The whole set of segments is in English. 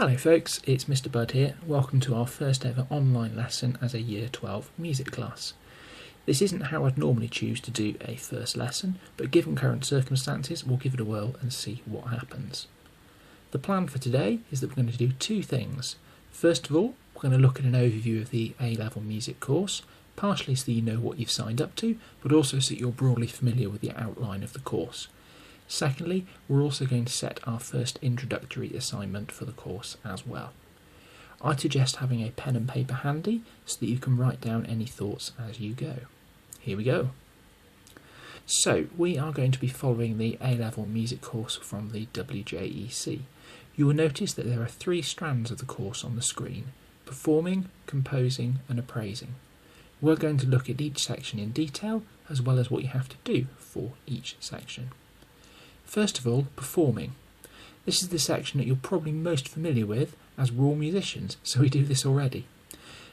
Hello folks, it's Mr Budd here. Welcome to our first ever online lesson as a Year 12 music class. This isn't how I'd normally choose to do a first lesson, but given current circumstances we'll give it a whirl and see what happens. The plan for today is that we're going to do two things. First of all, we're going to look at an overview of the A-level music course, partially so that you know what you've signed up to, but also so that you're broadly familiar with the outline of the course. Secondly, we're also going to set our first introductory assignment for the course as well. I'd suggest having a pen and paper handy so that you can write down any thoughts as you go. Here we go. So, we are going to be following the A-level music course from the WJEC. You will notice that there are three strands of the course on the screen: performing, composing and appraising. We're going to look at each section in detail, as well as what you have to do for each section. First of all, performing. This is the section that you're probably most familiar with, as we're all musicians, so we do this already.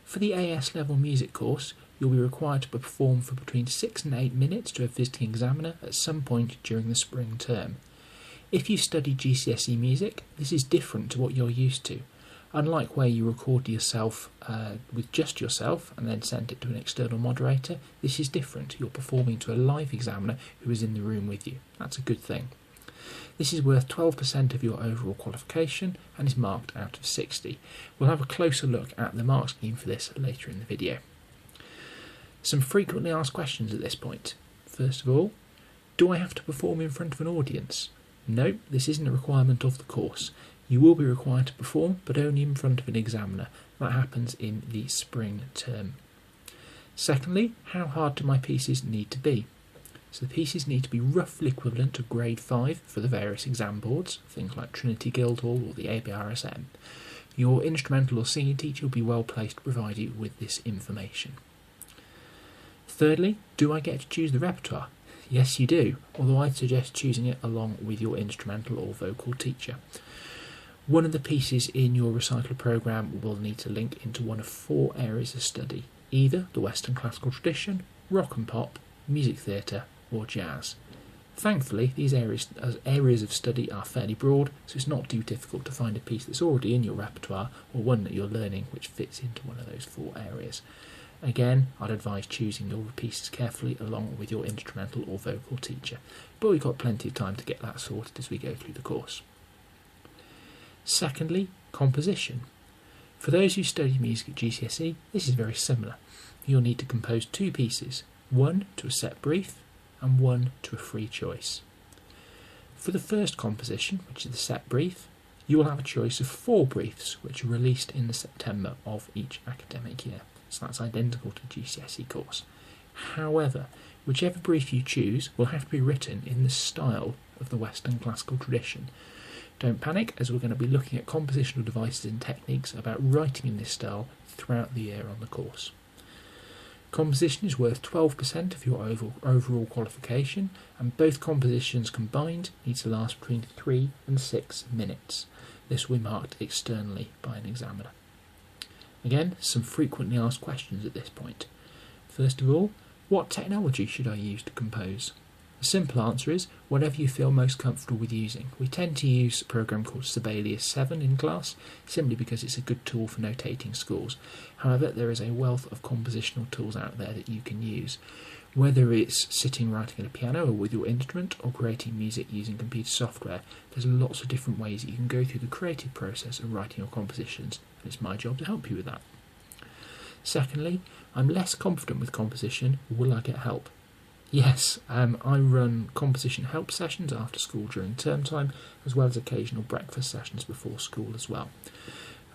For the AS level music course, you'll be required to perform for between 6 and 8 minutes to a visiting examiner at some point during the spring term. If you study GCSE music, this is different to what you're used to. Unlike where you record yourself with just yourself and then send it to an external moderator, this is different. You're performing to a live examiner who is in the room with you. That's a good thing. This is worth 12% of your overall qualification and is marked out of 60. We'll have a closer look at the mark scheme for this later in the video. Some frequently asked questions at this point. First of all, do I have to perform in front of an audience? No, this isn't a requirement of the course. You will be required to perform, but only in front of an examiner. That happens in the spring term. Secondly, how hard do my pieces need to be? So the pieces need to be roughly equivalent to grade 5 for the various exam boards, things like Trinity Guildhall or the ABRSM. Your instrumental or singing teacher will be well placed to provide you with this information. Thirdly, do I get to choose the repertoire? Yes, you do, although I'd suggest choosing it along with your instrumental or vocal teacher. One of the pieces in your recital programme will need to link into one of 4 areas of study, either the Western classical tradition, rock and pop, music theatre or jazz. Thankfully, these areas of study are fairly broad, so it's not too difficult to find a piece that's already in your repertoire or one that you're learning which fits into one of those 4 areas. Again, I'd advise choosing your pieces carefully along with your instrumental or vocal teacher, but we've got plenty of time to get that sorted as we go through the course. Secondly, composition. For those who study music at GCSE, this is very similar. You'll need to compose 2 pieces, one to a set brief and one to a free choice. For the first composition, which is the set brief, you will have a choice of 4 briefs which are released in the September of each academic year. So that's identical to the GCSE course. However, whichever brief you choose will have to be written in the style of the Western classical tradition. Don't panic, as we're going to be looking at compositional devices and techniques about writing in this style throughout the year on the course. Composition is worth 12% of your overall qualification, and both compositions combined need to last between 3 and 6 minutes. This will be marked externally by an examiner. Again, some frequently asked questions at this point. First of all, what technology should I use to compose? The simple answer is whatever you feel most comfortable with using. We tend to use a program called Specialisation in class, simply because it's a good tool for notating scores. However, there is a wealth of compositional tools out there that you can use. Whether it's sitting writing at a piano or with your instrument, or creating music using computer software, there's lots of different ways that you can go through the creative process of writing your compositions, and it's my job to help you with that. Secondly, I'm less confident with composition. Will I get help? Yes, I run composition help sessions after school during term time, as well as occasional breakfast sessions before school as well.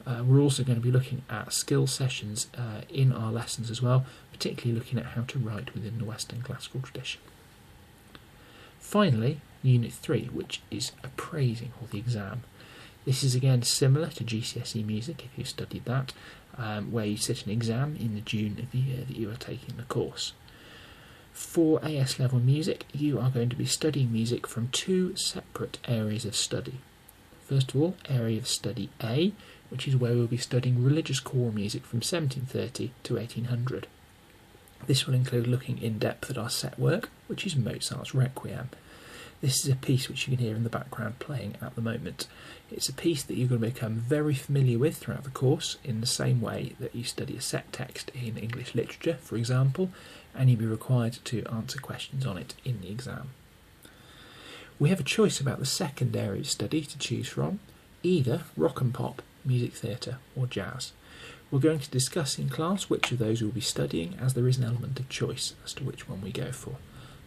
We're also going to be looking at skill sessions in our lessons as well, particularly looking at how to write within the Western classical tradition. Finally, Unit 3, which is appraising, or the exam. This is again similar to GCSE music, if you've studied that, where you sit an exam in the June of the year that you are taking the course. For AS level music, you are going to be studying music from 2 separate areas of study. First of all, area of study A, which is where we'll be studying religious choral music from 1730 to 1800. This will include looking in depth at our set work, which is Mozart's Requiem. This is a piece which you can hear in the background playing at the moment. It's a piece that you're going to become very familiar with throughout the course, in the same way that you study a set text in English literature, for example, and you'll be required to answer questions on it in the exam. We have a choice about the second area of study to choose from, either rock and pop, music theatre or jazz. We're going to discuss in class which of those we'll be studying, as there is an element of choice as to which one we go for.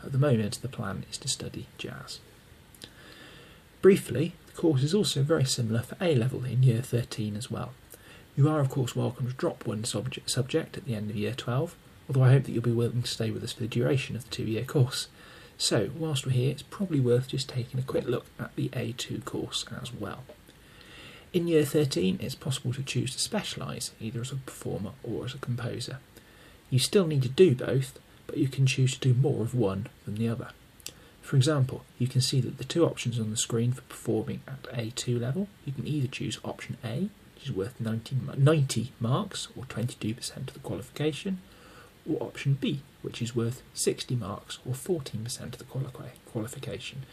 At the moment the plan is to study jazz. Briefly, the course is also very similar for A-level in Year 13 as well. You are of course welcome to drop one subject at the end of Year 12, although I hope that you'll be willing to stay with us for the duration of the 2-year course. So, whilst we're here, it's probably worth just taking a quick look at the A2 course as well. In Year 13, it's possible to choose to specialise, either as a performer or as a composer. You still need to do both, but you can choose to do more of one than the other. For example, you can see that the two options on the screen for performing at A2 level, you can either choose option A, which is worth 90 marks, or 22% of the qualification, or option B, which is worth 60 marks, or 14% of the qualification.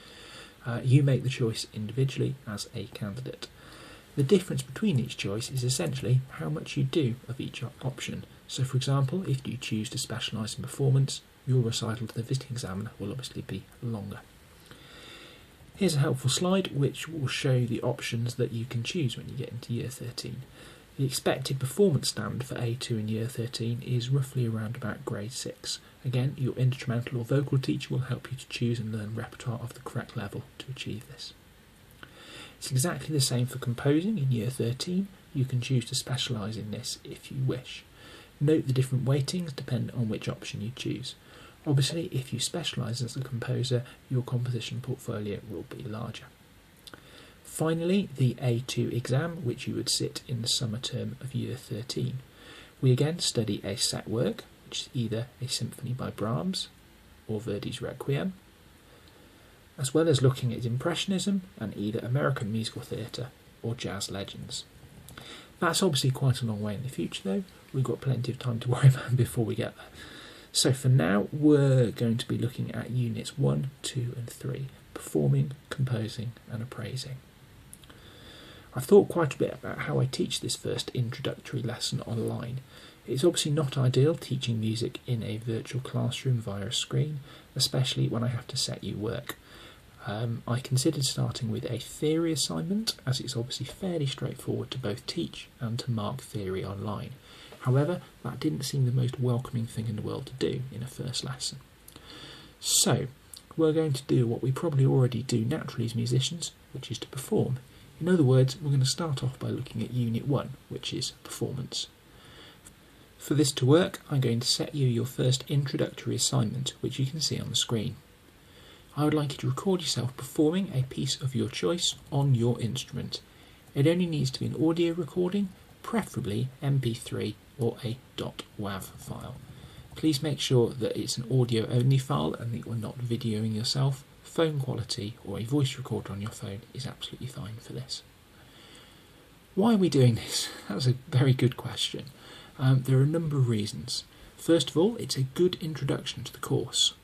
You make the choice individually as a candidate. The difference between each choice is essentially how much you do of each option. So for example, if you choose to specialise in performance, your recital to the visiting examiner will obviously be longer. Here's a helpful slide which will show the options that you can choose when you get into Year 13. The expected performance standard for A2 in Year 13 is roughly around about grade 6. Again, your instrumental or vocal teacher will help you to choose and learn repertoire of the correct level to achieve this. It's exactly the same for composing in Year 13. You can choose to specialise in this if you wish. Note the different weightings depending on which option you choose. Obviously, if you specialise as a composer, your composition portfolio will be larger. Finally, the A2 exam, which you would sit in the summer term of Year 13. We again study a set work, which is either a symphony by Brahms or Verdi's Requiem, as well as looking at Impressionism and either American musical theatre or jazz legends. That's obviously quite a long way in the future though. We've got plenty of time to worry about before we get there. So for now, we're going to be looking at Units 1, 2 and 3, performing, composing and appraising. I've thought quite a bit about how I teach this first introductory lesson online. It's obviously not ideal teaching music in a virtual classroom via a screen, especially when I have to set you work. I considered starting with a theory assignment, as it's obviously fairly straightforward to both teach and to mark theory online. However, that didn't seem the most welcoming thing in the world to do in a first lesson. So, we're going to do what we probably already do naturally as musicians, which is to perform. In other words, we're going to start off by looking at Unit 1, which is performance. For this to work, I'm going to set you your first introductory assignment, which you can see on the screen. I would like you to record yourself performing a piece of your choice on your instrument. It only needs to be an audio recording, preferably MP3 or a .wav file. Please make sure that it's an audio only file and that you're not videoing yourself. Phone quality or a voice recorder on your phone is absolutely fine for this. Why are we doing this? That's a very good question. There are a number of reasons. First of all, it's a good introduction to the course.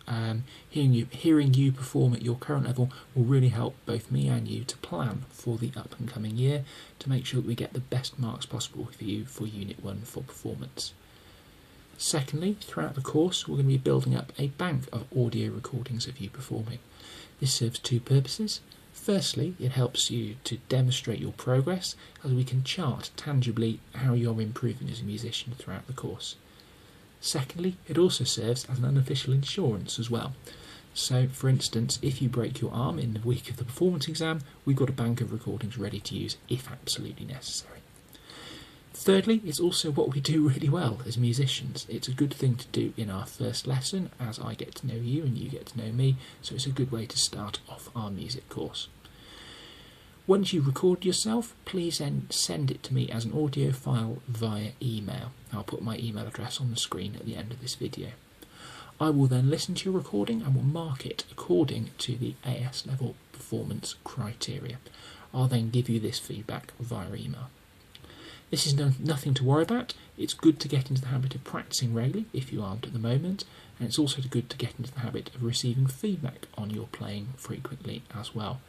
Hearing you perform at your current level will really help both me and you to plan for the up and coming year to make sure that we get the best marks possible for you for Unit 1 for performance. Secondly, throughout the course we're going to be building up a bank of audio recordings of you performing. This serves two purposes. Firstly, it helps you to demonstrate your progress as we can chart tangibly how you're improving as a musician throughout the course. Secondly, it also serves as an unofficial insurance as well. So, for instance, if you break your arm in the week of the performance exam, we've got a bank of recordings ready to use if absolutely necessary. Thirdly, it's also what we do really well as musicians. It's a good thing to do in our first lesson as I get to know you and you get to know me, so it's a good way to start off our music course. Once you record yourself, please then send it to me as an audio file via email. I'll put my email address on the screen at the end of this video. I will then listen to your recording and will mark it according to the AS level performance criteria. I'll then give you this feedback via email. This is nothing to worry about. It's good to get into the habit of practicing regularly if you aren't at the moment, and it's also good to get into the habit of receiving feedback on your playing frequently as well.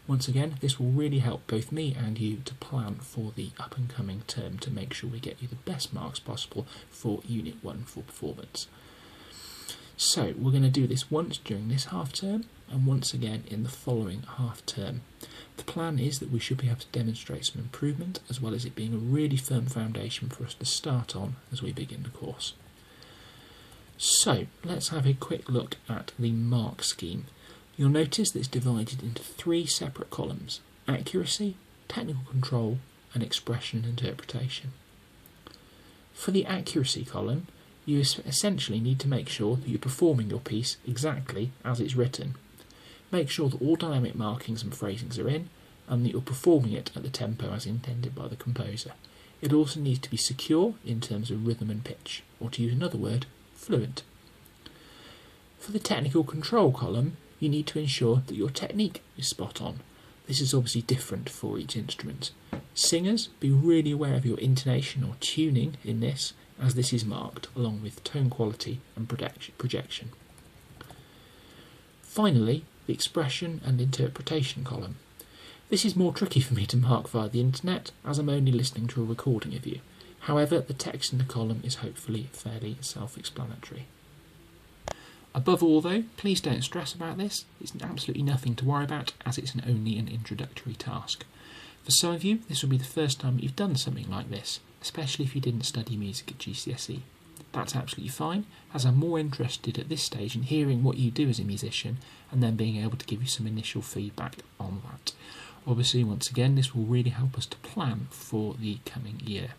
Once again, this will really help both me and you to plan for the up and coming term to make sure we get you the best marks possible for Unit 1 for performance. So we're going to do this once during this half term and once again in the following half term. The plan is that we should be able to demonstrate some improvement, as well as it being a really firm foundation for us to start on as we begin the course. So let's have a quick look at the mark scheme. You'll notice that it's divided into 3 separate columns: accuracy, technical control and expression and interpretation. For the accuracy column, you essentially need to make sure that you're performing your piece exactly as it's written. Make sure that all dynamic markings and phrasings are in, and that you're performing it at the tempo as intended by the composer. It also needs to be secure in terms of rhythm and pitch, or to use another word, fluent. For the technical control column, you need to ensure that your technique is spot on. This is obviously different for each instrument. Singers, be really aware of your intonation or tuning in this, as this is marked along with tone quality and projection. Finally, the expression and interpretation column. This is more tricky for me to mark via the internet, as I'm only listening to a recording of you. However, the text in the column is hopefully fairly self-explanatory. Above all though, please don't stress about this. It's absolutely nothing to worry about, as it's only an introductory task. For some of you, this will be the first time that you've done something like this, especially if you didn't study music at GCSE. That's absolutely fine, as I'm more interested at this stage in hearing what you do as a musician and then being able to give you some initial feedback on that. Obviously, once again, this will really help us to plan for the coming year.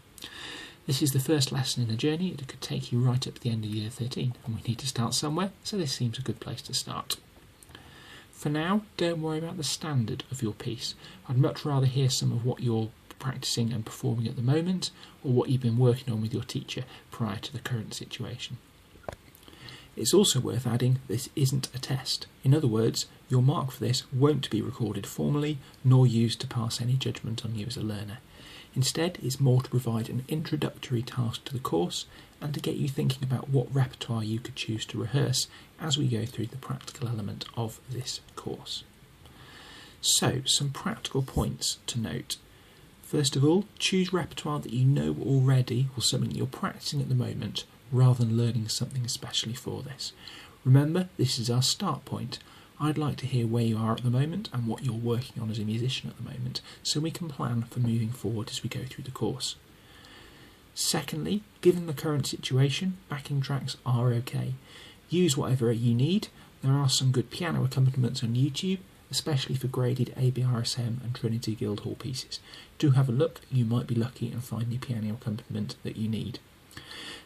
This is the first lesson in a journey that could take you right up to the end of year 13, and we need to start somewhere, so this seems a good place to start. For now, don't worry about the standard of your piece. I'd much rather hear some of what you're practicing and performing at the moment, or what you've been working on with your teacher prior to the current situation. It's also worth adding this isn't a test. In other words, your mark for this won't be recorded formally, nor used to pass any judgment on you as a learner. Instead, it's more to provide an introductory task to the course and to get you thinking about what repertoire you could choose to rehearse as we go through the practical element of this course. So, some practical points to note. First of all, choose repertoire that you know already or something that you're practicing at the moment, rather than learning something especially for this. Remember, this is our start point. I'd like to hear where you are at the moment and what you're working on as a musician at the moment, so we can plan for moving forward as we go through the course. Secondly, given the current situation, backing tracks are okay. Use whatever you need. There are some good piano accompaniments on YouTube, especially for graded ABRSM and Trinity Guildhall pieces. Do have a look, you might be lucky and find the piano accompaniment that you need.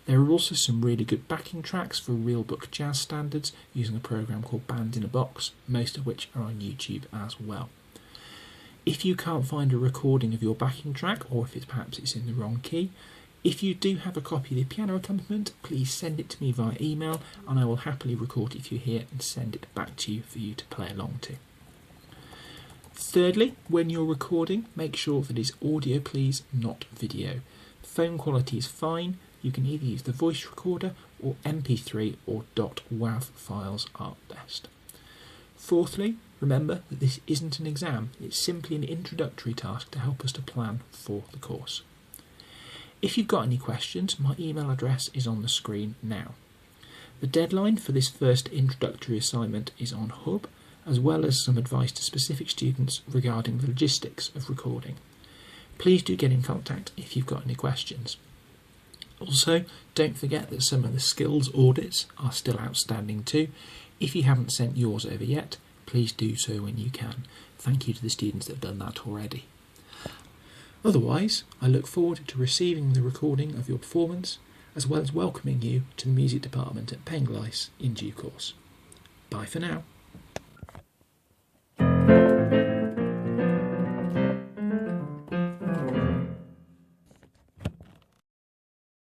There are also some really good backing tracks for real book jazz standards using a program called Band in a Box, most of which are on YouTube as well. If you can't find a recording of your backing track, or if perhaps it's in the wrong key, if you do have a copy of the piano accompaniment, please send it to me via email and I will happily record it for you here and send it back to you for you to play along to. Thirdly, when you're recording, make sure that it's audio please, not video. Phone quality is fine. You can either use the voice recorder or MP3 or .wav files are best. Fourthly, remember that this isn't an exam, it's simply an introductory task to help us to plan for the course. If you've got any questions, my email address is on the screen now. The deadline for this first introductory assignment is on Hub, as well as some advice to specific students regarding the logistics of recording. Please do get in contact if you've got any questions. Also, don't forget that some of the skills audits are still outstanding too. If you haven't sent yours over yet, please do so when you can. Thank you to the students that have done that already. Otherwise, I look forward to receiving the recording of your performance, as well as welcoming you to the music department at Penglais in due course. Bye for now.